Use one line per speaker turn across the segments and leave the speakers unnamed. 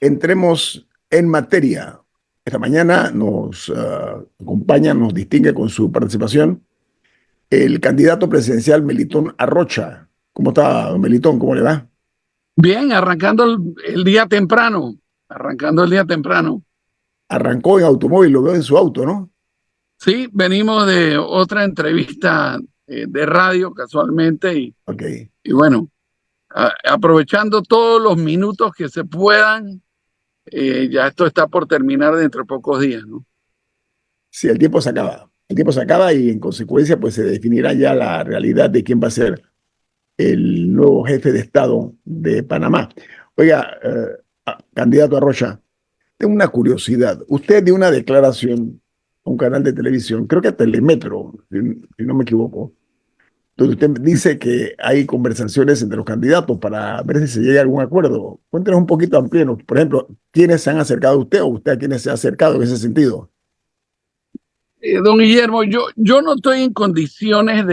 Entremos en materia. Esta mañana nos acompaña, nos distingue con su participación el candidato presidencial Melitón Arrocha. ¿Cómo está, don Melitón? ¿Cómo le va?
Bien, arrancando el día temprano, arrancando el día temprano.
Arrancó en automóvil, lo veo en su auto, ¿no?
Sí, venimos de otra entrevista de radio casualmente
Ok.
y bueno, aprovechando todos los minutos que se puedan, ya esto está por terminar dentro de pocos días, ¿no?
Sí, el tiempo se acaba. El tiempo se acaba y en consecuencia pues se definirá ya la realidad de quién va a ser el nuevo jefe de Estado de Panamá. Oiga, candidato Arrocha, tengo una curiosidad. Usted dio una declaración a un canal de televisión, creo que a Telemetro, si no me equivoco, donde usted dice que hay conversaciones entre los candidatos para ver si se llega a algún acuerdo. Cuéntenos un poquito, amplíenos. Por ejemplo, ¿quiénes se han acercado a usted o usted a quiénes se ha acercado en ese sentido?
Don Guillermo, yo no estoy en condiciones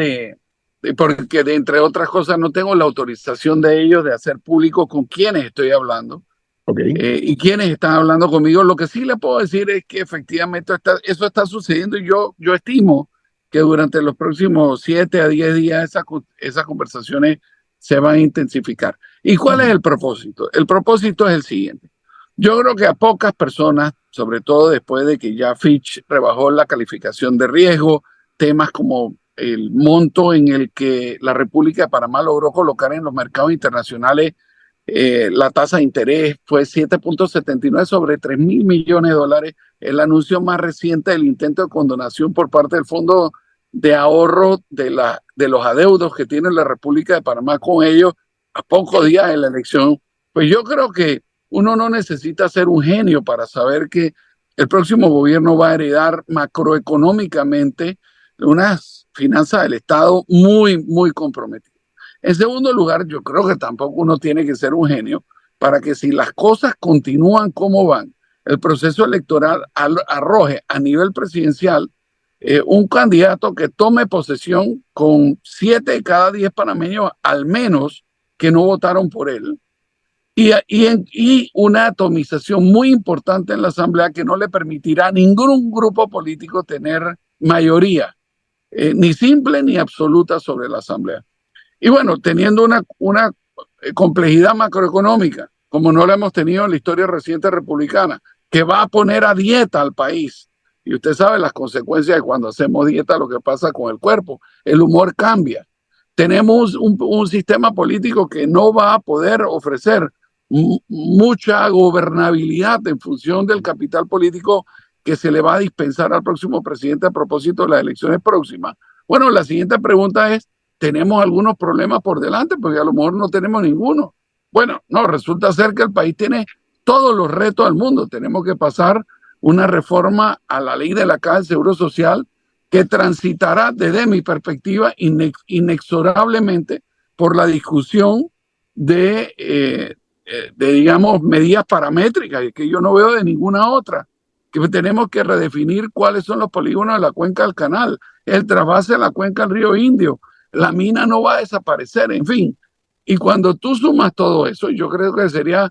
porque entre otras cosas no tengo la autorización de ellos de hacer público con quienes estoy hablando.
Ok.
Y quienes están hablando conmigo. Lo que sí le puedo decir es que efectivamente eso está sucediendo y yo estimo que durante los próximos 7 a 10 días esas conversaciones se van a intensificar. ¿Y cuál es el propósito? El propósito es el siguiente. Yo creo que a pocas personas, sobre todo después de que ya Fitch rebajó la calificación de riesgo, temas como el monto en el que la República de Panamá logró colocar en los mercados internacionales la tasa de interés fue 7.79 sobre 3.000 millones de dólares. El anuncio más reciente del intento de condonación por parte del Fondo de Ahorro de los adeudos que tiene la República de Panamá con ellos a pocos días de la elección. Pues yo creo que uno no necesita ser un genio para saber que el próximo gobierno va a heredar macroeconómicamente unas finanzas del Estado muy, muy comprometidas. En segundo lugar, yo creo que tampoco uno tiene que ser un genio para que si las cosas continúan como van, el proceso electoral arroje a nivel presidencial un candidato que tome posesión con 7 de cada 10 panameños al menos que no votaron por él y una atomización muy importante en la Asamblea que no le permitirá a ningún grupo político tener mayoría, ni simple ni absoluta sobre la Asamblea. Y bueno, teniendo una complejidad macroeconómica, como no la hemos tenido en la historia reciente republicana, que va a poner a dieta al país. Y usted sabe las consecuencias de cuando hacemos dieta, lo que pasa con el cuerpo. El humor cambia. Tenemos un sistema político que no va a poder ofrecer mucha gobernabilidad en función del capital político que se le va a dispensar al próximo presidente a propósito de las elecciones próximas. Bueno, la siguiente pregunta es, ¿tenemos algunos problemas por delante? Porque a lo mejor no tenemos ninguno. Bueno, no, resulta ser que el país tiene todos los retos del mundo. Tenemos que pasar una reforma a la ley de la Caja del Seguro Social que transitará, desde mi perspectiva, inexorablemente por la discusión digamos, medidas paramétricas, y que yo no veo de ninguna otra, que tenemos que redefinir cuáles son los polígonos de la cuenca del canal, el trasvase de la cuenca del río Indio, la mina no va a desaparecer, en fin. Y cuando tú sumas todo eso, yo creo que sería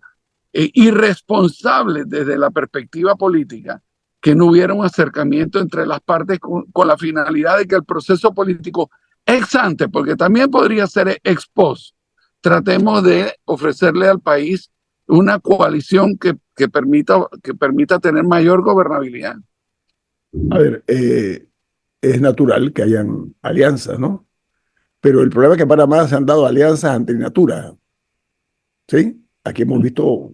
irresponsable desde la perspectiva política que no hubiera un acercamiento entre las partes con la finalidad de que el proceso político ex ante, porque también podría ser ex post, tratemos de ofrecerle al país una coalición que permita tener mayor gobernabilidad.
A ver, es natural que hayan alianzas, ¿no? Pero el problema es que en Panamá se han dado alianzas ante natura, ¿sí? Aquí hemos visto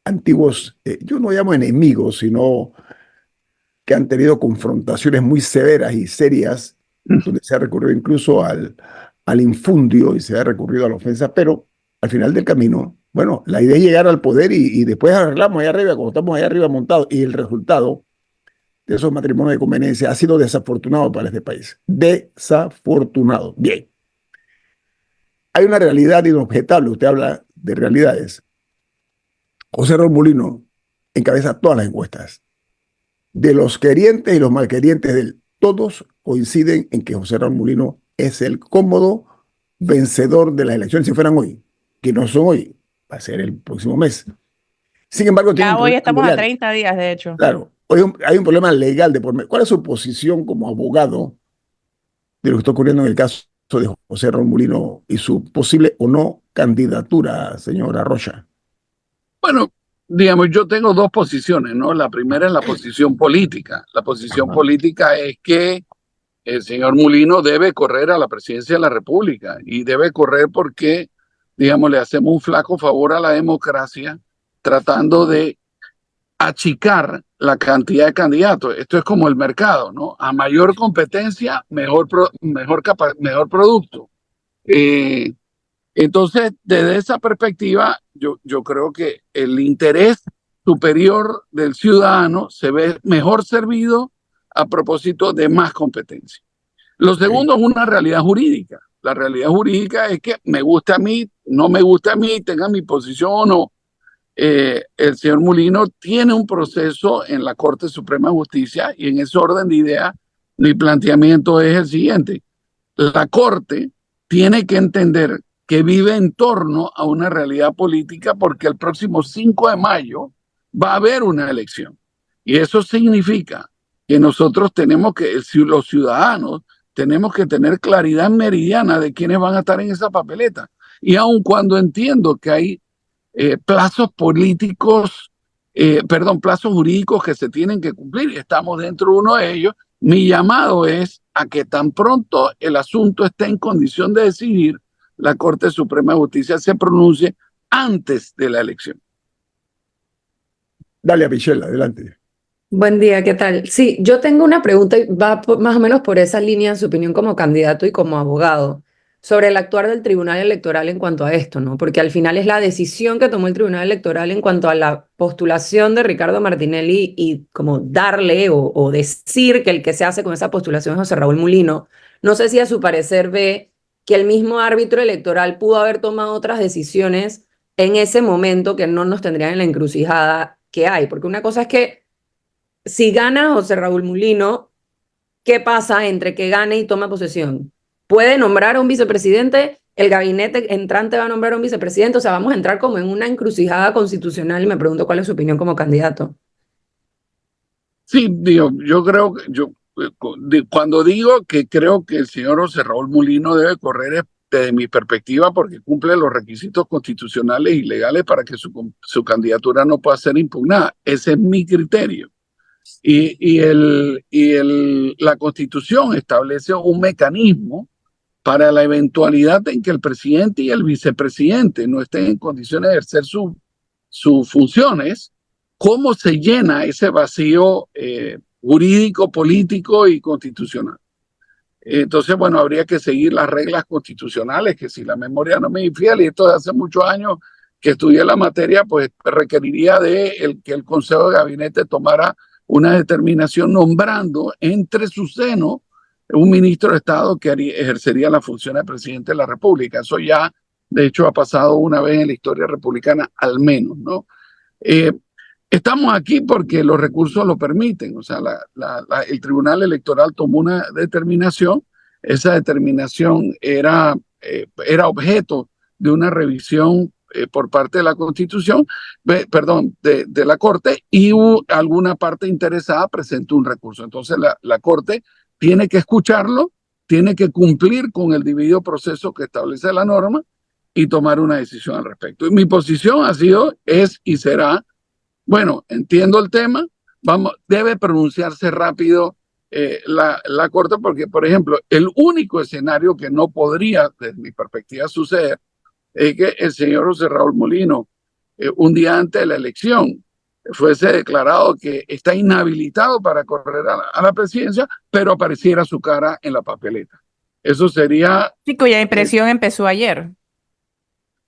antiguos, yo no llamo enemigos, sino que han tenido confrontaciones muy severas y serias, donde se ha recurrido incluso al infundio y se ha recurrido a la ofensa, pero al final del camino, bueno, la idea es llegar al poder y después arreglamos allá arriba, cuando estamos allá arriba montados, y el resultado de esos matrimonios de conveniencia ha sido desafortunado para este país. Desafortunado. Bien. Hay una realidad inobjetable, usted habla de realidades. José Raúl Mulino encabeza todas las encuestas. De los querientes y los malquerientes de él, todos coinciden en que José Raúl Mulino es el cómodo vencedor de las elecciones, si fueran hoy, que no son hoy, va a ser el próximo mes. Sin embargo, tiene
Ya
un
hoy
problema
estamos a
legal.
30 días, de hecho.
Claro, hoy hay un problema legal de por medio. ¿Cuál es su posición como abogado de lo que está ocurriendo en el caso de José Raúl Mulino y su posible o no candidatura, señora Rocha?
Bueno, digamos, yo tengo dos posiciones, ¿no? La primera es la posición política. La posición
Ajá.
política es que el señor Mulino debe correr a la presidencia de la República y debe correr porque, digamos, le hacemos un flaco favor a la democracia tratando de achicar la cantidad de candidatos. Esto es como el mercado, ¿no? A mayor competencia, mejor producto. Eh, entonces, desde esa perspectiva, yo creo que el interés superior del ciudadano se ve mejor servido a propósito de más competencia. Lo
Ok.
segundo es una realidad jurídica. La realidad jurídica es que me gusta a mí, no me gusta a mí, tenga mi posición o no. El señor Mulino tiene un proceso en la Corte Suprema de Justicia y en ese orden de ideas mi planteamiento es el siguiente. La Corte tiene que entender que vive en torno a una realidad política porque el próximo 5 de mayo va a haber una elección. Y eso significa que nosotros tenemos que, los ciudadanos, tenemos que tener claridad meridiana de quiénes van a estar en esa papeleta. Y aun cuando entiendo que hay plazos políticos, plazos jurídicos que se tienen que cumplir y estamos dentro de uno de ellos, mi llamado es a que tan pronto el asunto esté en condición de decidir, la Corte Suprema de Justicia se pronuncie antes de la elección.
Dale a Michelle, adelante.
Buen día, ¿qué tal? Sí, yo tengo una pregunta y va más o menos por esa línea en su opinión como candidato y como abogado sobre el actuar del Tribunal Electoral en cuanto a esto, ¿no? Porque al final es la decisión que tomó el Tribunal Electoral en cuanto a la postulación de Ricardo Martinelli y como darle o decir que el que se hace con esa postulación es José Raúl Mulino. No sé si a su parecer ve que el mismo árbitro electoral pudo haber tomado otras decisiones en ese momento que no nos tendrían en la encrucijada que hay, porque una cosa es que si gana José Raúl Mulino, ¿qué pasa entre que gane y toma posesión? ¿Puede nombrar a un vicepresidente? ¿El gabinete entrante va a nombrar a un vicepresidente? O sea, vamos a entrar como en una encrucijada constitucional y me pregunto cuál es su opinión como candidato.
Sí, digo, yo creo que cuando digo que creo que el señor José Raúl Mulino debe correr es desde mi perspectiva porque cumple los requisitos constitucionales y legales para que su candidatura no pueda ser impugnada. Ese es mi criterio. La Constitución establece un mecanismo para la eventualidad en que el presidente y el vicepresidente no estén en condiciones de ejercer sus funciones, cómo se llena ese vacío jurídico, político y constitucional. Entonces, bueno, habría que seguir las reglas constitucionales, que si la memoria no me es infiel, y esto de hace muchos años que estudié la materia, pues requeriría que el Consejo de Gabinete tomara una determinación nombrando entre su seno un ministro de Estado que ejercería la función de presidente de la República. Eso ya, de hecho, ha pasado una vez en la historia republicana, al menos, ¿no? Estamos aquí porque los recursos lo permiten. O sea, el Tribunal Electoral tomó una determinación. Esa determinación era objeto de una revisión por parte de la Constitución, de la Corte, y alguna parte interesada presentó un recurso. Entonces, la Corte tiene que escucharlo, tiene que cumplir con el debido proceso que establece la norma y tomar una decisión al respecto. Y mi posición ha sido, es y será, bueno, entiendo el tema, debe pronunciarse rápido la Corte porque, por ejemplo, el único escenario que no podría, desde mi perspectiva, suceder es que el señor José Raúl Mulino, un día antes de la elección, fuese declarado que está inhabilitado para correr a la presidencia, pero apareciera su cara en la papeleta. Eso sería...
Sí, cuya impresión empezó ayer.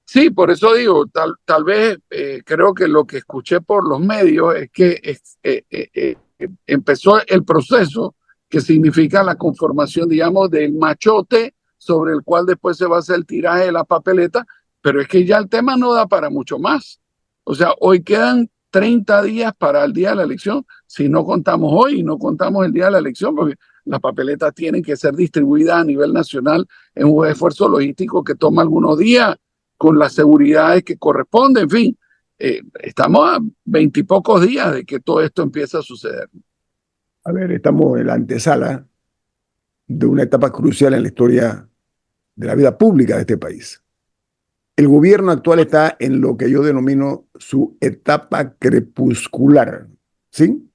Sí, por eso digo, tal vez creo que lo que escuché por los medios es que empezó el proceso que significa la conformación, digamos, del machote sobre el cual después se va a hacer el tiraje de la papeleta, pero es que ya el tema no da para mucho más. O sea, hoy quedan 30 días para el día de la elección, si no contamos hoy y no contamos el día de la elección, porque las papeletas tienen que ser distribuidas a nivel nacional en un esfuerzo logístico que toma algunos días, con las seguridades que corresponden, en fin. estamos a 20 y pocos días de que todo esto empiece a suceder.
A ver, estamos en la antesala de una etapa crucial en la historia de la vida pública de este país. El gobierno actual está en lo que yo denomino su etapa crepuscular, ¿sí?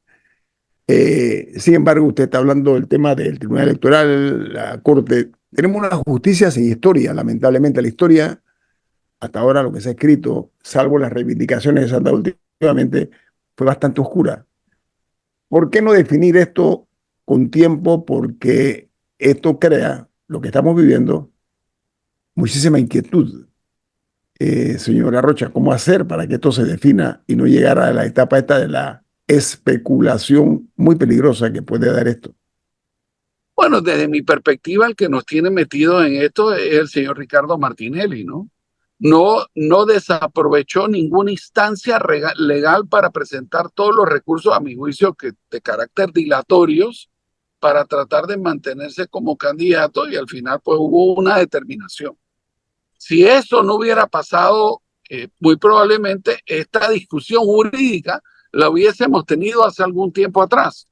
Sin embargo, usted está hablando del tema del Tribunal Electoral, la Corte. Tenemos una justicia sin historia, lamentablemente. La historia, hasta ahora lo que se ha escrito, salvo las reivindicaciones que se han dado últimamente, fue bastante oscura. ¿Por qué no definir esto con tiempo? Porque esto crea, lo que estamos viviendo, muchísima inquietud. Señora Rocha, ¿cómo hacer para que esto se defina y no llegar a la etapa esta de la especulación muy peligrosa que puede dar esto?
Bueno, desde mi perspectiva, el que nos tiene metidos en esto es el señor Ricardo Martinelli, ¿no? No desaprovechó ninguna instancia legal para presentar todos los recursos, a mi juicio, de carácter dilatorios, para tratar de mantenerse como candidato, y al final pues hubo una determinación. Si eso no hubiera pasado, muy probablemente esta discusión jurídica la hubiésemos tenido hace algún tiempo atrás.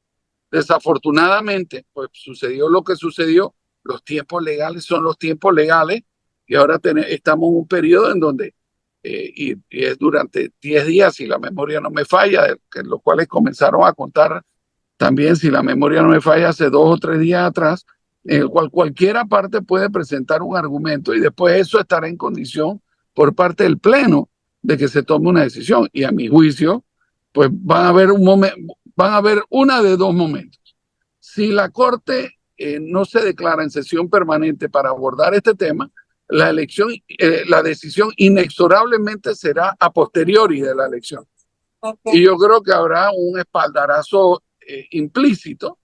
Desafortunadamente, pues sucedió lo que sucedió. Los tiempos legales son los tiempos legales, y ahora estamos en un periodo en donde, y es durante 10 días, si la memoria no me falla, en los cuales comenzaron a contar también, si la memoria no me falla, hace 2 o 3 días atrás, en el cual cualquiera parte puede presentar un argumento, y después eso estará en condición por parte del Pleno de que se tome una decisión. Y a mi juicio, pues van a haber una de dos momentos. Si la Corte no se declara en sesión permanente para abordar este tema, la decisión inexorablemente será a posteriori de la elección. Y yo creo que habrá un espaldarazo implícito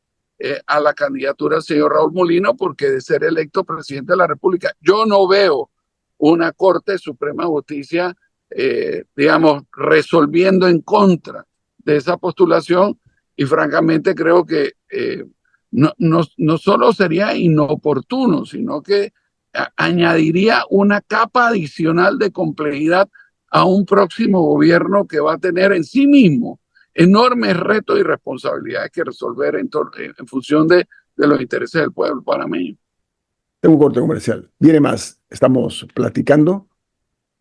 a la candidatura del señor Raúl Mulino, porque de ser electo presidente de la República, yo no veo una Corte Suprema de Justicia, digamos, resolviendo en contra de esa postulación, y francamente creo que no solo sería inoportuno, sino que añadiría una capa adicional de complejidad a un próximo gobierno que va a tener en sí mismo enormes retos y responsabilidades que resolver en función de los intereses del pueblo panameño.
Tengo un corte comercial. Viene más. Estamos platicando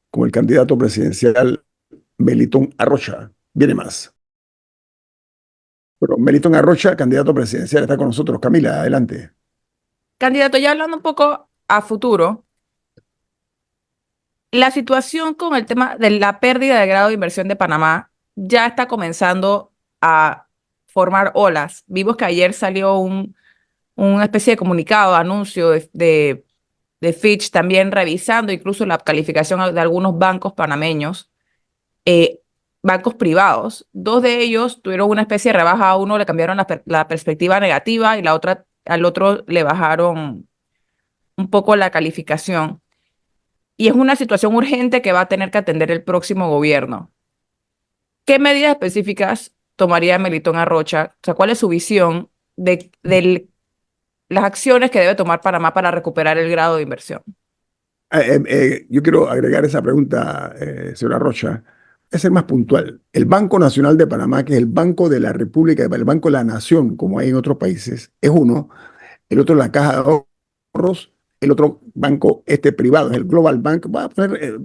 con el candidato presidencial Melitón Arrocha. Viene más. Bueno, Melitón Arrocha, candidato presidencial, está con nosotros. Camila, adelante.
Candidato, ya hablando un poco a futuro, la situación con el tema de la pérdida de grado de inversión de Panamá ya está comenzando a formar olas. Vimos que ayer salió una especie de comunicado, anuncio de Fitch también revisando incluso la calificación de algunos bancos panameños, bancos privados. 2 de ellos tuvieron una especie de rebaja. A uno le cambiaron la perspectiva negativa y al otro le bajaron un poco la calificación. Y es una situación urgente que va a tener que atender el próximo gobierno. ¿Qué medidas específicas tomaría Melitón Arrocha? O sea, ¿cuál es su visión de las acciones que debe tomar Panamá para recuperar el grado de inversión?
Yo quiero agregar esa pregunta, señora Rocha. Es ser más puntual. El Banco Nacional de Panamá, que es el Banco de la República, el Banco de la Nación, como hay en otros países, es uno. El otro es la Caja de Ahorros. El otro banco privado es el Global Bank. Va a poner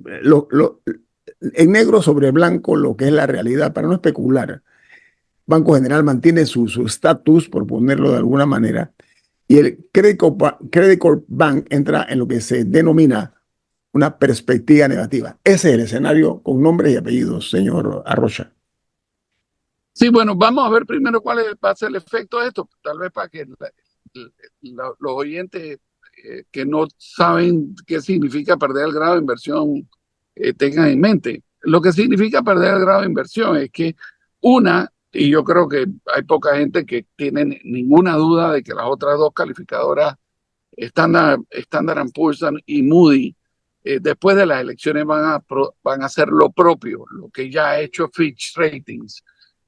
en negro sobre blanco lo que es la realidad para no especular. Banco General mantiene su estatus, por ponerlo de alguna manera, y el Credit Corp Bank entra en lo que se denomina una perspectiva negativa. Ese es el escenario con nombres y apellidos, señor Arrocha.
Sí, bueno, vamos a ver primero cuál va a ser el efecto de esto, tal vez para que los oyentes que no saben qué significa perder el grado de inversión tengan en mente. Lo que significa perder el grado de inversión es que y yo creo que hay poca gente que tiene ninguna duda de que las otras dos calificadoras, Standard & Poor's y Moody, después de las elecciones van a hacer lo propio, lo que ya ha hecho Fitch Ratings,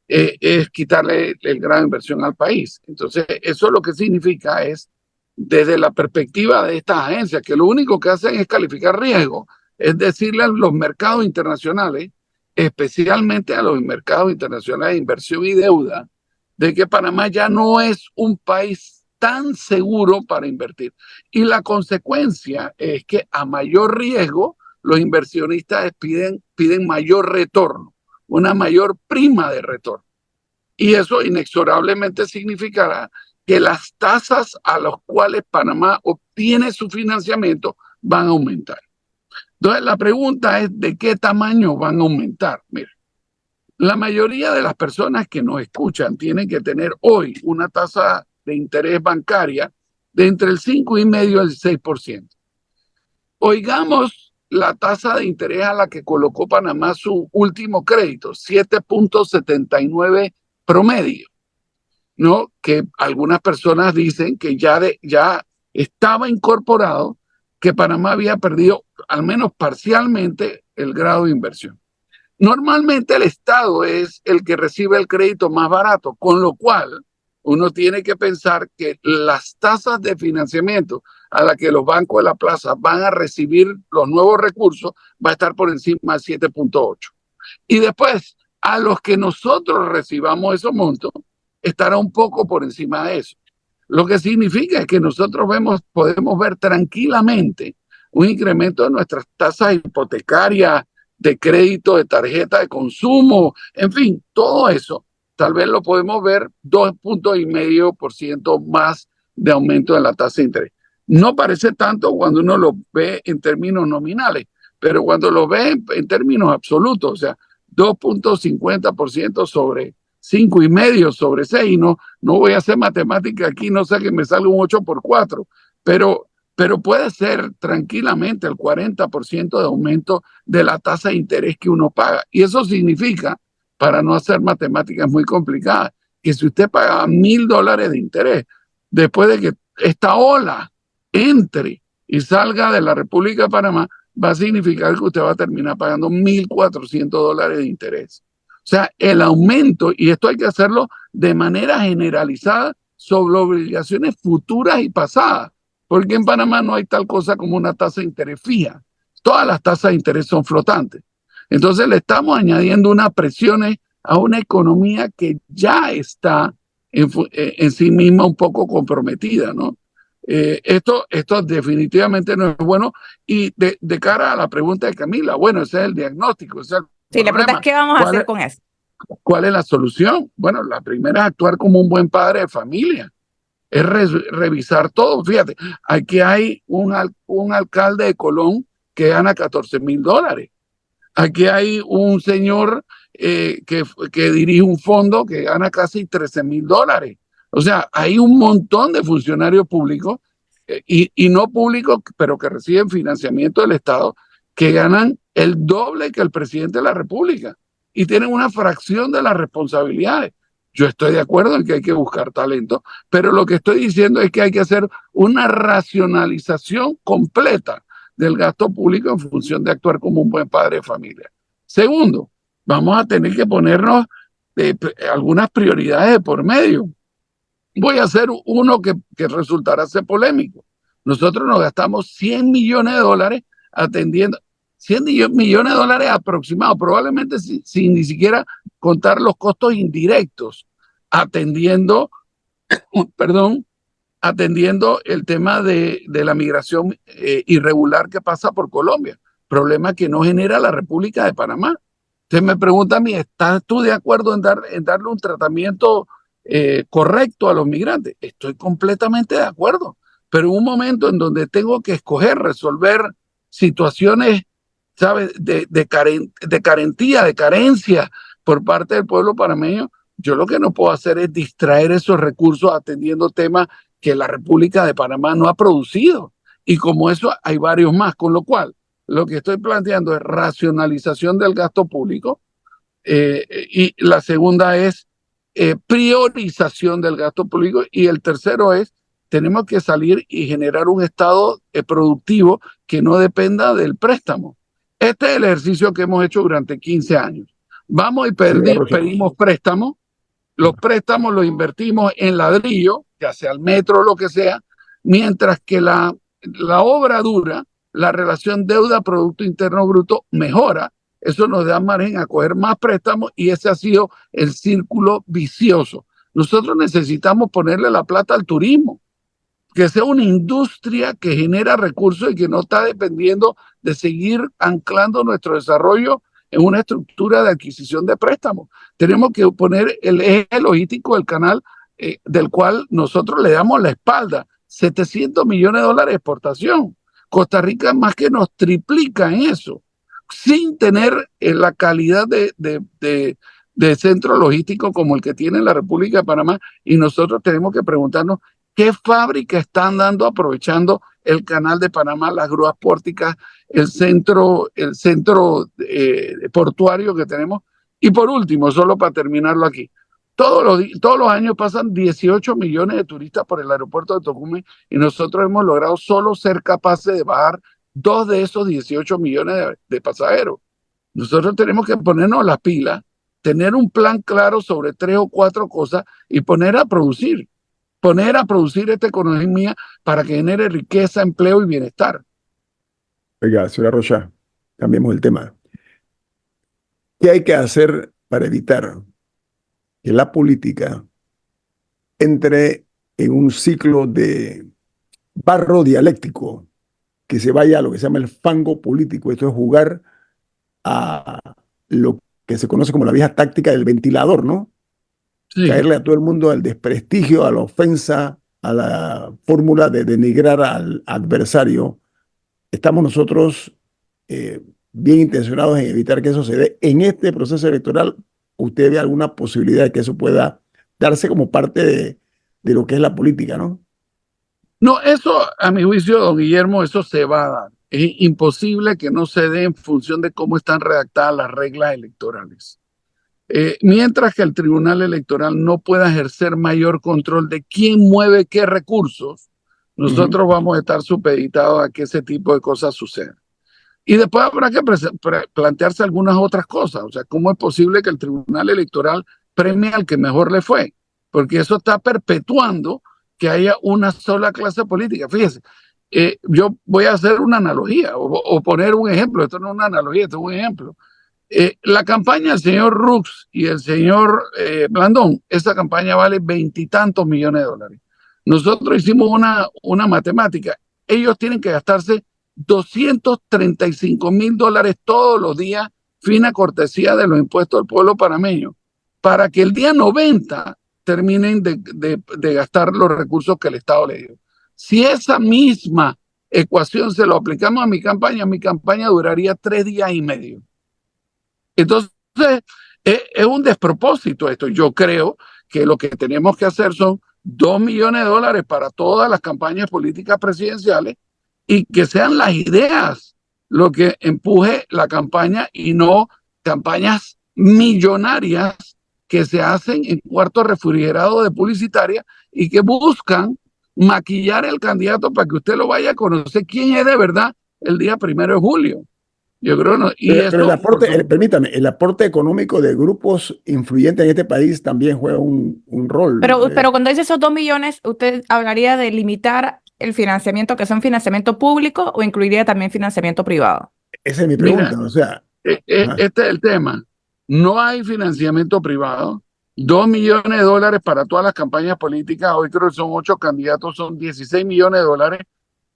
es quitarle el grado de inversión al país. Entonces, eso lo que significa es, desde la perspectiva de estas agencias, que lo único que hacen es calificar riesgo, es decirle a los mercados internacionales especialmente a los mercados internacionales de inversión y deuda, de que Panamá ya no es un país tan seguro para invertir. Y la consecuencia es que a mayor riesgo, los inversionistas piden mayor retorno, una mayor prima de retorno. Y eso inexorablemente significará que las tasas a las cuales Panamá obtiene su financiamiento van a aumentar. Entonces, la pregunta es, ¿de qué tamaño van a aumentar? Mira, la mayoría de las personas que nos escuchan tienen que tener hoy una tasa de interés bancaria de entre el 5,5% y el 6%. Oigamos la tasa de interés a la que colocó Panamá su último crédito, 7,79 promedio, ¿no? Que algunas personas dicen que ya estaba incorporado que Panamá había perdido, al menos parcialmente, el grado de inversión. Normalmente el Estado es el que recibe el crédito más barato, con lo cual uno tiene que pensar que las tasas de financiamiento a las que los bancos de la plaza van a recibir los nuevos recursos va a estar por encima de 7,8. Y después, a los que nosotros recibamos esos montos, estará un poco por encima de eso. Lo que significa es que nosotros podemos ver tranquilamente un incremento de nuestras tasas hipotecarias, de crédito, de tarjeta de consumo, en fin, todo eso, tal vez lo podemos ver 2,5% más de aumento de la tasa de interés. No parece tanto cuando uno lo ve en términos nominales, pero cuando lo ve en términos absolutos, o sea, 2,50% sobre 5,5 sobre 6, no voy a hacer matemática aquí, no sé que me salga un 8 por 4, pero puede ser tranquilamente el 40% de aumento de la tasa de interés que uno paga. Y eso significa, para no hacer matemáticas muy complicadas, que si usted paga $1,000 de interés, después de que esta ola entre y salga de la República de Panamá, va a significar que usted va a terminar pagando $1,400 de interés. O sea, el aumento, y esto hay que hacerlo de manera generalizada sobre obligaciones futuras y pasadas, porque en Panamá no hay tal cosa como una tasa de interés fija. Todas las tasas de interés son flotantes. Entonces le estamos añadiendo unas presiones a una economía que ya está en sí misma un poco comprometida, ¿no? Esto definitivamente no es bueno. Y de cara a la pregunta de Camila, bueno, ese es el diagnóstico, ese es el
Sí, la pregunta
problema.
es, ¿qué vamos a hacer con eso?
¿Cuál es la solución? Bueno, la primera es actuar como un buen padre de familia. Es revisar todo. Fíjate, aquí hay un alcalde de Colón que gana $14,000. Aquí hay un señor que dirige un fondo que gana casi $13,000. O sea, hay un montón de funcionarios públicos y no públicos, pero que reciben financiamiento del Estado, que ganan el doble que el presidente de la República y tienen una fracción de las responsabilidades. Yo estoy de acuerdo en que hay que buscar talento, pero lo que estoy diciendo es que hay que hacer una racionalización completa del gasto público en función de actuar como un buen padre de familia. Segundo, vamos a tener que ponernos algunas prioridades de por medio. Voy a hacer uno que resultará ser polémico. Nosotros nos gastamos $100 millones atendiendo, $100 millones aproximados, probablemente sin ni siquiera contar los costos indirectos, atendiendo el tema de la migración irregular que pasa por Colombia, problema que no genera la República de Panamá. Usted me pregunta a mí, ¿estás tú de acuerdo en darle un tratamiento correcto a los migrantes? Estoy completamente de acuerdo, pero en un momento en donde tengo que escoger, resolver situaciones, ¿sabes?, de carencia por parte del pueblo panameño, yo lo que no puedo hacer es distraer esos recursos atendiendo temas que la República de Panamá no ha producido. Y como eso hay varios más, con lo cual lo que estoy planteando es racionalización del gasto público y la segunda es priorización del gasto público y el tercero es tenemos que salir y generar un estado productivo que no dependa del préstamo. Este es el ejercicio que hemos hecho durante 15 años. Vamos y pedimos préstamos. Los préstamos los invertimos en ladrillo, ya sea el metro o lo que sea, mientras que la obra dura, la relación deuda-producto interno bruto mejora. eso nos da margen a coger más préstamos y ese ha sido el círculo vicioso. Nosotros necesitamos ponerle la plata al turismo, que sea una industria que genera recursos y que no está dependiendo de seguir anclando nuestro desarrollo en una estructura de adquisición de préstamos. Tenemos que poner el eje logístico del canal del cual nosotros le damos la espalda. 700 millones de dólares de exportación. Costa Rica más que nos triplica en eso, sin tener la calidad de centro logístico como el que tiene la República de Panamá, y nosotros tenemos que preguntarnos qué fábrica están dando aprovechando el canal de Panamá, las grúas pórticas, el centro portuario que tenemos. Y por último, solo para terminarlo aquí, todos los años pasan 18 millones de turistas por el aeropuerto de Tocumen y nosotros hemos logrado solo ser capaces de bajar 2 de esos 18 millones de pasajeros. Nosotros tenemos que ponernos las pilas, tener un plan claro sobre 3 o 4 cosas y poner a producir esta economía para que genere riqueza, empleo y bienestar.
Oiga, señora Rocha, cambiemos el tema. ¿Qué hay que hacer para evitar que la política entre en un ciclo de barro dialéctico, que se vaya a lo que se llama el fango político? Esto es jugar a lo que se conoce como la vieja táctica del ventilador, ¿no?
Sí.
Caerle a todo el mundo al desprestigio, a la ofensa, a la fórmula de denigrar al adversario. Estamos nosotros bien intencionados en evitar que eso se dé en este proceso electoral. ¿Usted ve alguna posibilidad de que eso pueda darse como parte de lo que es la política, no?
No, eso a mi juicio, don Guillermo, eso se va a dar. Es imposible que no se dé en función de cómo están redactadas las reglas electorales. Mientras que el Tribunal Electoral no pueda ejercer mayor control de quién mueve qué recursos, nosotros vamos a estar supeditados a que ese tipo de cosas sucedan. Y después habrá que plantearse algunas otras cosas. O sea, ¿cómo es posible que el Tribunal Electoral premie al que mejor le fue? Porque eso está perpetuando que haya una sola clase política. Fíjese, yo voy a hacer una analogía o poner un ejemplo. Esto no es una analogía, esto es un ejemplo. La campaña del señor Rux y el señor Blandón, esa campaña vale 20 y tantos millones de dólares. Nosotros hicimos una matemática. Ellos tienen que gastarse 235 mil dólares todos los días, fina cortesía de los impuestos del pueblo panameño, para que el día 90 terminen de gastar los recursos que el Estado le dio. Si esa misma ecuación se lo aplicamos a mi campaña duraría 3 días y medio. Entonces, es un despropósito esto. Yo creo que lo que tenemos que hacer son 2 millones de dólares para todas las campañas políticas presidenciales y que sean las ideas lo que empuje la campaña y no campañas millonarias que se hacen en cuartos refrigerados de publicitaria y que buscan maquillar al candidato para que usted lo vaya a conocer quién es de verdad el día 1 de julio. Yo creo no. Y
pero el aporte, permítame, el aporte económico de grupos influyentes en este país también juega un rol.
Pero cuando dice esos 2 millones, ¿usted hablaría de limitar el financiamiento, que son financiamiento público, o incluiría también financiamiento privado?
Esa es mi pregunta.
Mira,
o sea,
este es el tema. No hay financiamiento privado. 2 millones de dólares para todas las campañas políticas. Hoy creo que son 8 candidatos, son 16 millones de dólares.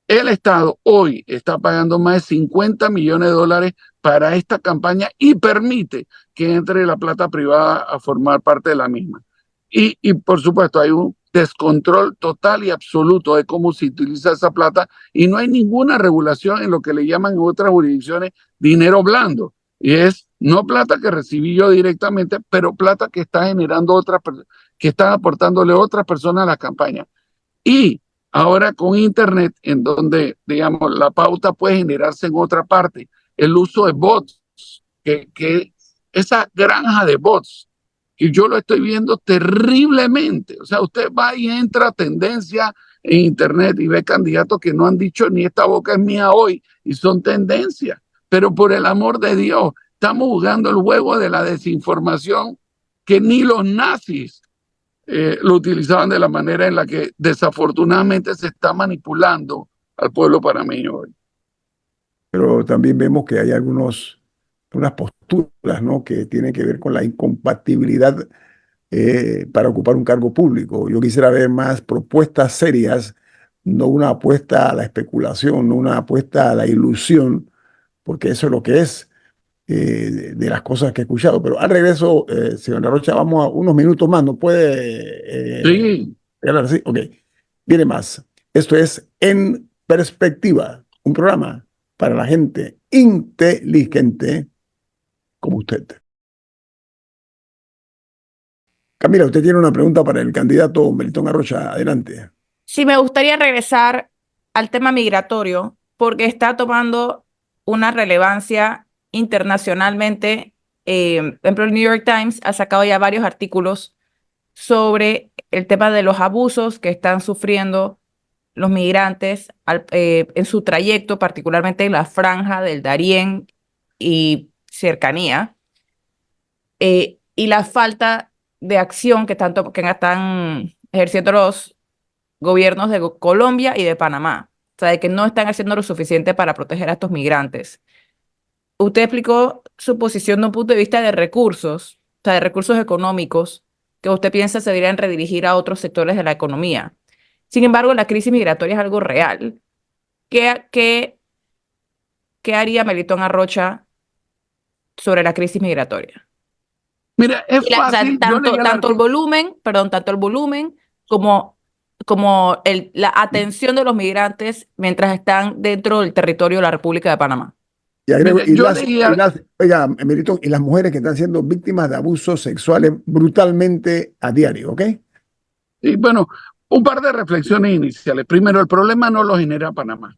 El Estado hoy está pagando más de 50 millones de dólares para esta campaña y permite que entre la plata privada a formar parte de la misma. Y por supuesto hay un descontrol total y absoluto de cómo se utiliza esa plata y no hay ninguna regulación en lo que le llaman en otras jurisdicciones dinero blando. Y es no plata que recibí yo directamente, pero plata que está generando que están aportándole otras personas a la campaña. Y ahora con Internet, en donde, digamos, la pauta puede generarse en otra parte, el uso de bots, que esa granja de bots, que yo lo estoy viendo terriblemente. O sea, usted va y entra a tendencia en Internet y ve candidatos que no han dicho ni esta boca es mía hoy y son tendencias. Pero por el amor de Dios, estamos jugando el juego de la desinformación que ni los nazis lo utilizaban de la manera en la que desafortunadamente se está manipulando al pueblo panameño hoy.
pero también vemos que hay unas posturas posturas, ¿no? Que tienen que ver con la incompatibilidad para ocupar un cargo público. Yo quisiera ver más propuestas serias, no una apuesta a la especulación, no una apuesta a la ilusión, porque eso es lo que es de las cosas que he escuchado. Pero al regreso, señora Rocha, vamos a unos minutos más. ¿No puede
Sí,
hablar así? Ok, viene más. Esto es En Perspectiva, un programa para la gente inteligente como usted. Camila, usted tiene una pregunta para el candidato Melitón Arrocha. Adelante.
Sí, me gustaría regresar al tema migratorio porque está tomando una relevancia internacionalmente. Por ejemplo, el New York Times ha sacado ya varios artículos sobre el tema de los abusos que están sufriendo los migrantes en su trayecto, particularmente en la franja del Darién y cercanía, y la falta de acción que están ejerciendo los gobiernos de Colombia y de Panamá. O sea, de que no están haciendo lo suficiente para proteger a estos migrantes. Usted explicó su posición de un punto de vista de recursos, o sea, de recursos económicos, que usted piensa se deberían redirigir a otros sectores de la economía. Sin embargo, la crisis migratoria es algo real. ¿Qué haría Melitón Arrocha sobre la crisis migratoria?
mira, es
O sea,
fácil. Yo leí
tanto el volumen como la atención de los migrantes mientras están dentro del territorio de la República de Panamá.
Y agrego,
Mire, yo leí
oiga, Melitón, y las mujeres que están siendo víctimas de abusos sexuales brutalmente a diario, ¿ok?
y bueno, un par de reflexiones iniciales. Primero, el problema no lo genera Panamá.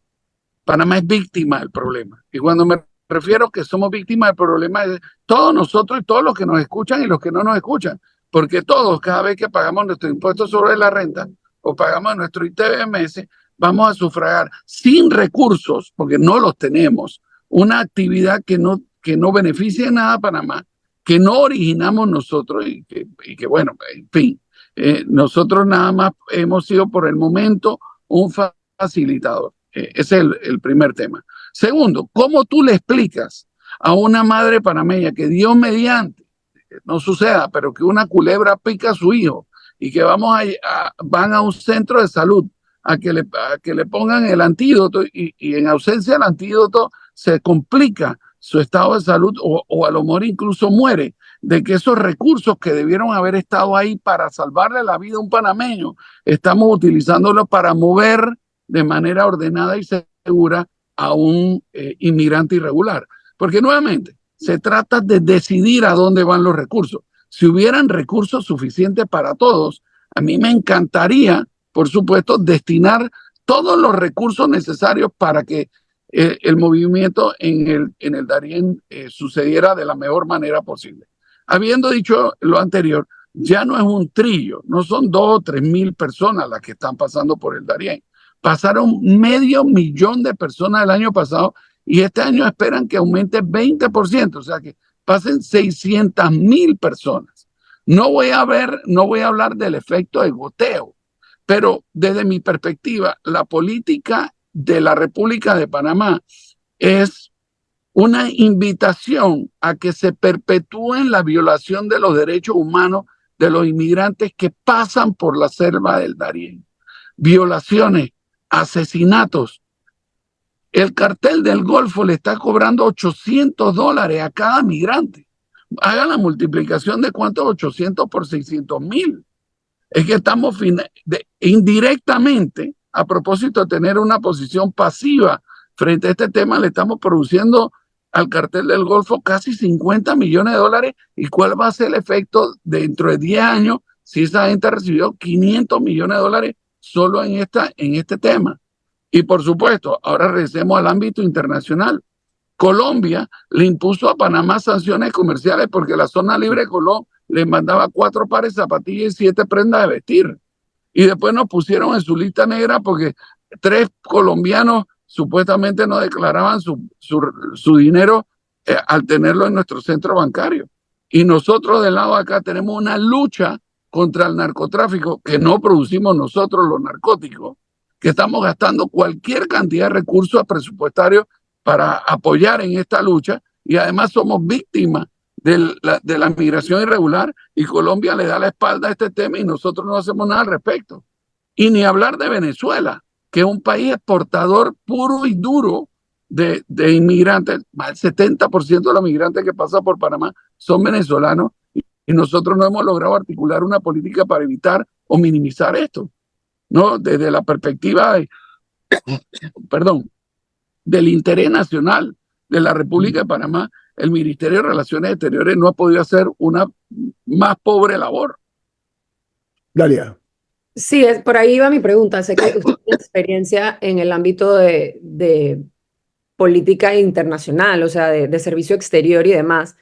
Panamá es víctima del problema. Y cuando me refiero que somos víctimas del problema, es todos nosotros y todos los que nos escuchan y los que no nos escuchan. Porque todos, cada vez que pagamos nuestro impuesto sobre la renta o pagamos nuestro ITBMS, vamos a sufragar sin recursos, porque no los tenemos, una actividad que no beneficia en nada a Panamá, que no originamos nosotros y que bueno, en fin, nosotros nada más hemos sido por el momento un facilitador. Ese es el primer tema. Segundo, ¿cómo tú le explicas a una madre panameña que Dios mediante no suceda, pero que una culebra pica a su hijo y que van a un centro de salud a que le pongan el antídoto y en ausencia del antídoto se complica su estado de salud o a lo mejor incluso muere, de que esos recursos que debieron haber estado ahí para salvarle la vida a un panameño, estamos utilizándolos para mover de manera ordenada y segura a un inmigrante irregular. Porque nuevamente, se trata de decidir a dónde van los recursos. Si hubieran recursos suficientes para todos, a mí me encantaría, por supuesto, destinar todos los recursos necesarios para que el movimiento en el Darién sucediera de la mejor manera posible. Habiendo dicho lo anterior, ya no es un trillo, no son 2 o 3 mil personas las que están pasando por el Darién. Pasaron 500,000 de personas el año pasado y este año esperan que aumente 20%, o sea que pasen 600,000 personas. No voy a hablar del efecto de goteo, pero desde mi perspectiva, la política de la República de Panamá es una invitación a que se perpetúen la violación de los derechos humanos de los inmigrantes que pasan por la selva del Darién. Violaciones, asesinatos. El cartel del Golfo le está cobrando $800 a cada migrante. Hagan la multiplicación de cuánto 800 por 600,000. Es que estamos indirectamente, a propósito de tener una posición pasiva frente a este tema, le estamos produciendo al cartel del Golfo casi $50 millones. ¿Y cuál va a ser el efecto dentro de 10 años si esa gente recibió $500 millones solo en este tema? Y por supuesto, ahora regresemos al ámbito internacional. Colombia le impuso a Panamá sanciones comerciales porque la zona libre de Colón le mandaba 4 pares de zapatillas y 7 prendas de vestir. Y después nos pusieron en su lista negra porque 3 colombianos supuestamente no declaraban su dinero al tenerlo en nuestro centro bancario. Y nosotros del lado de acá tenemos una lucha contra el narcotráfico que no producimos nosotros los narcóticos, que estamos gastando cualquier cantidad de recursos presupuestarios para apoyar en esta lucha y además somos víctimas de la migración irregular, y Colombia le da la espalda a este tema y nosotros no hacemos nada al respecto. Y ni hablar de Venezuela, que es un país exportador puro y duro de inmigrantes. Más del 70% de los migrantes que pasan por Panamá son venezolanos, y nosotros no hemos logrado articular una política para evitar o minimizar esto, ¿no? Desde la perspectiva perdón, del interés nacional de la República de Panamá, el Ministerio de Relaciones Exteriores no ha podido hacer una más pobre labor.
Dalia.
Sí, por ahí va mi pregunta. Sé que usted tiene experiencia en el ámbito de política internacional, o sea, de servicio exterior y demás.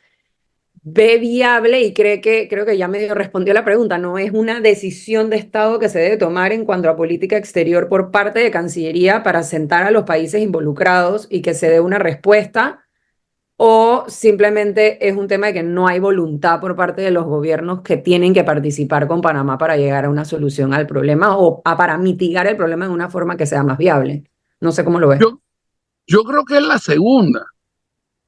¿Ve viable y creo que ya medio respondió la pregunta, no es una decisión de Estado que se debe tomar en cuanto a política exterior por parte de Cancillería para sentar a los países involucrados y que se dé una respuesta? ¿O simplemente es un tema de que no hay voluntad por parte de los gobiernos que tienen que participar con Panamá para llegar a una solución al problema o para mitigar el problema de una forma que sea más viable? No sé cómo lo ves.
Yo creo que es la segunda,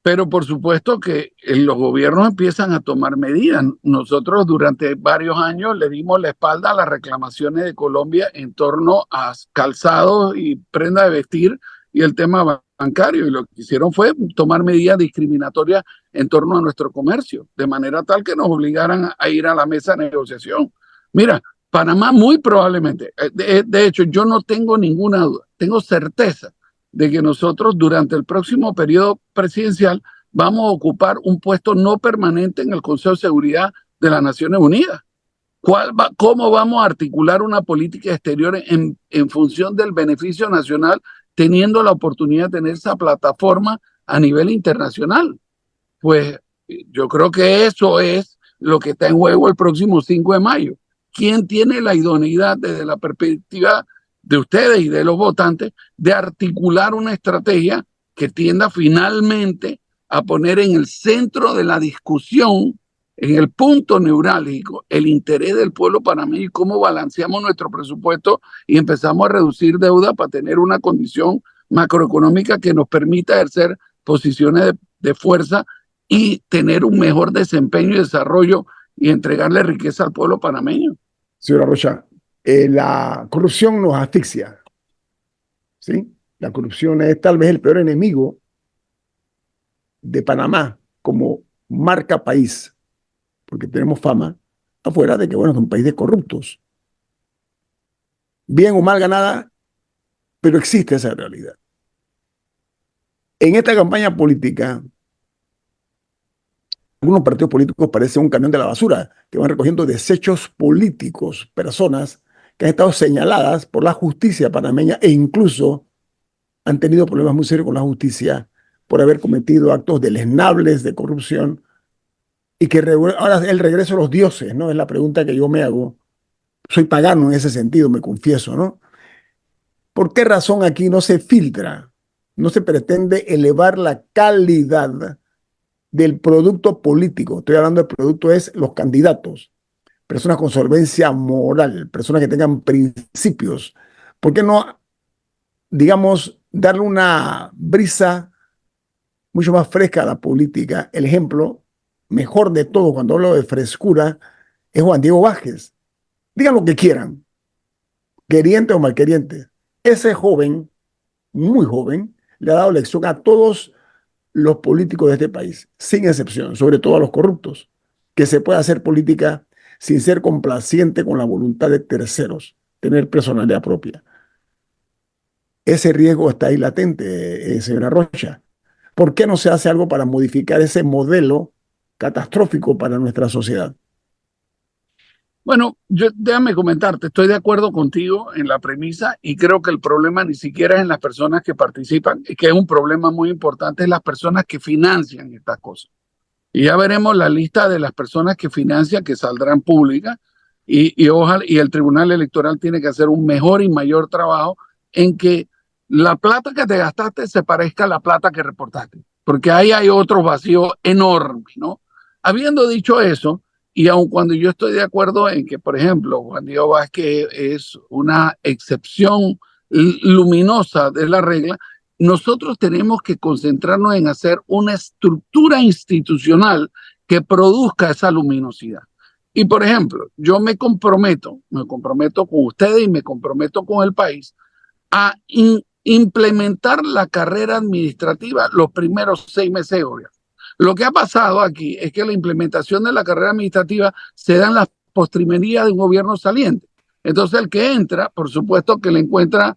pero por supuesto que los gobiernos empiezan a tomar medidas. Nosotros durante varios años le dimos la espalda a las reclamaciones de Colombia en torno a calzados y prenda de vestir y el tema bancario, y lo que hicieron fue tomar medidas discriminatorias en torno a nuestro comercio, de manera tal que nos obligaran a ir a la mesa de negociación. Mira, Panamá muy probablemente, de hecho yo no tengo ninguna duda, tengo certeza de que nosotros durante el próximo periodo presidencial vamos a ocupar un puesto no permanente en el Consejo de Seguridad de las Naciones Unidas. ¿Cómo vamos a articular una política exterior en función del beneficio nacional, teniendo la oportunidad de tener esa plataforma a nivel internacional? Pues yo creo que eso es lo que está en juego el próximo 5 de mayo. ¿Quién tiene la idoneidad desde la perspectiva de ustedes y de los votantes de articular una estrategia que tienda finalmente a poner en el centro de la discusión, en el punto neurálgico, el interés del pueblo panameño y cómo balanceamos nuestro presupuesto y empezamos a reducir deuda para tener una condición macroeconómica que nos permita ejercer posiciones de fuerza y tener un mejor desempeño y desarrollo y entregarle riqueza al pueblo panameño?
Señora Rocha, la corrupción nos asfixia, ¿sí? La corrupción es tal vez el peor enemigo de Panamá como marca país, porque tenemos fama afuera de que, bueno, es un país de corruptos. Bien o mal ganada, pero existe esa realidad. En esta campaña política, algunos partidos políticos parecen un camión de la basura, que van recogiendo desechos políticos, personas que han estado señaladas por la justicia panameña e incluso han tenido problemas muy serios con la justicia por haber cometido actos deleznables de corrupción y que ahora es el regreso de los dioses, ¿no? Es la pregunta que yo me hago. Soy pagano en ese sentido, me confieso, ¿no? ¿Por qué razón aquí no se filtra, no se pretende elevar la calidad del producto político? Estoy hablando del producto es los candidatos, personas con solvencia moral, personas que tengan principios. ¿Por qué no, digamos, darle una brisa mucho más fresca a la política? El ejemplo mejor de todo cuando hablo de frescura es Juan Diego Vázquez. Digan lo que quieran, queriente o malqueriente. Ese joven, muy joven, le ha dado lección a todos los políticos de este país, sin excepción, sobre todo a los corruptos, que se puede hacer política sin ser complaciente con la voluntad de terceros, tener personalidad propia. Ese riesgo está ahí latente, señora Rocha. ¿Por qué no se hace algo para modificar ese modelo catastrófico para nuestra sociedad?
Bueno, déjame comentarte, estoy de acuerdo contigo en la premisa y creo que el problema ni siquiera es en las personas que participan, que es un problema muy importante, es las personas que financian estas cosas. Y ya veremos la lista de las personas que financian que saldrán públicas y ojalá, y el Tribunal Electoral tiene que hacer un mejor y mayor trabajo en que la plata que te gastaste se parezca a la plata que reportaste, porque ahí hay otro vacío enorme, ¿no? Habiendo dicho eso, y aun cuando yo estoy de acuerdo en que, por ejemplo, Juan Diego Vázquez es una excepción luminosa de la regla, nosotros tenemos que concentrarnos en hacer una estructura institucional que produzca esa luminosidad. Y, por ejemplo, yo me comprometo con ustedes y me comprometo con el país a implementar la carrera administrativa los primeros 6 meses de gobierno. Lo que ha pasado aquí es que la implementación de la carrera administrativa se da en las postrimerías de un gobierno saliente. Entonces, el que entra, por supuesto que le encuentra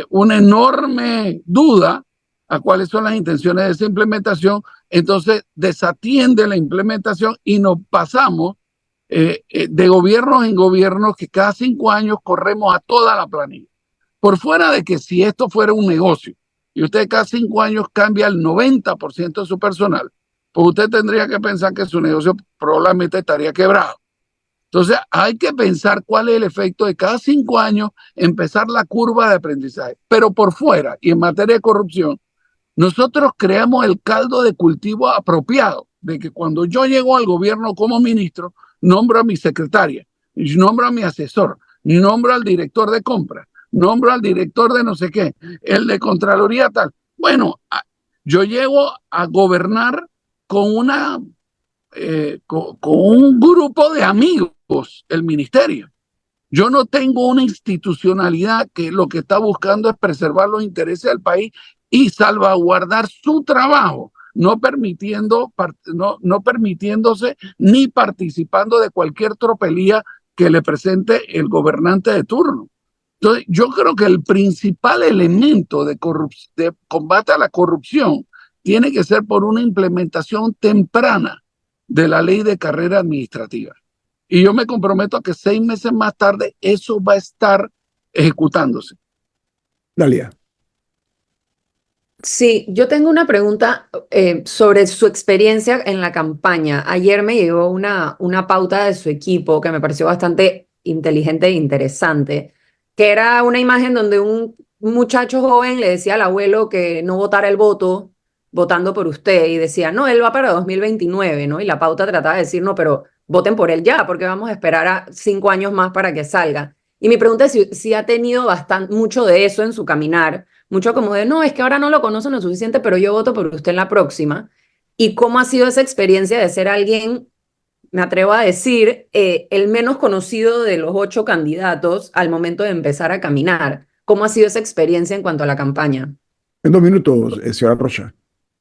una enorme duda a cuáles son las intenciones de esa implementación, entonces desatiende la implementación y nos pasamos de gobiernos en gobiernos que cada 5 años corremos a toda la planilla. Por fuera de que si esto fuera un negocio y usted cada 5 años cambia el 90% de su personal, pues usted tendría que pensar que su negocio probablemente estaría quebrado. Entonces hay que pensar cuál es el efecto de cada 5 años empezar la curva de aprendizaje. Pero por fuera y en materia de corrupción, nosotros creamos el caldo de cultivo apropiado de que cuando yo llego al gobierno como ministro, nombro a mi secretaria, nombro a mi asesor, nombro al director de compra, nombro al director de no sé qué, el de Contraloría tal. Bueno, yo llego a gobernar con un grupo de amigos, el ministerio. Yo no tengo una institucionalidad que lo que está buscando es preservar los intereses del país y salvaguardar su trabajo, no permitiéndose ni participando de cualquier tropelía que le presente el gobernante de turno. Entonces, yo creo que el principal elemento de combate a la corrupción tiene que ser por una implementación temprana de la ley de carrera administrativa. Y yo me comprometo a que 6 meses más tarde eso va a estar ejecutándose.
Dalia.
Sí, yo tengo una pregunta sobre su experiencia en la campaña. Ayer me llegó una pauta de su equipo que me pareció bastante inteligente e interesante, que era una imagen donde un muchacho joven le decía al abuelo que no votara el voto votando por usted y decía, no, él va para 2029, ¿no? Y la pauta trataba de decir, no, pero voten por él ya, porque vamos a esperar a 5 años más para que salga. Y mi pregunta es si ha tenido mucho de eso en su caminar, mucho como de, no, es que ahora no lo conocen lo suficiente, pero yo voto por usted en la próxima. ¿Y cómo ha sido esa experiencia de ser alguien, me atrevo a decir, el menos conocido de los 8 candidatos al momento de empezar a caminar? ¿Cómo ha sido esa experiencia en cuanto a la campaña?
En 2 minutos, señora Rocha.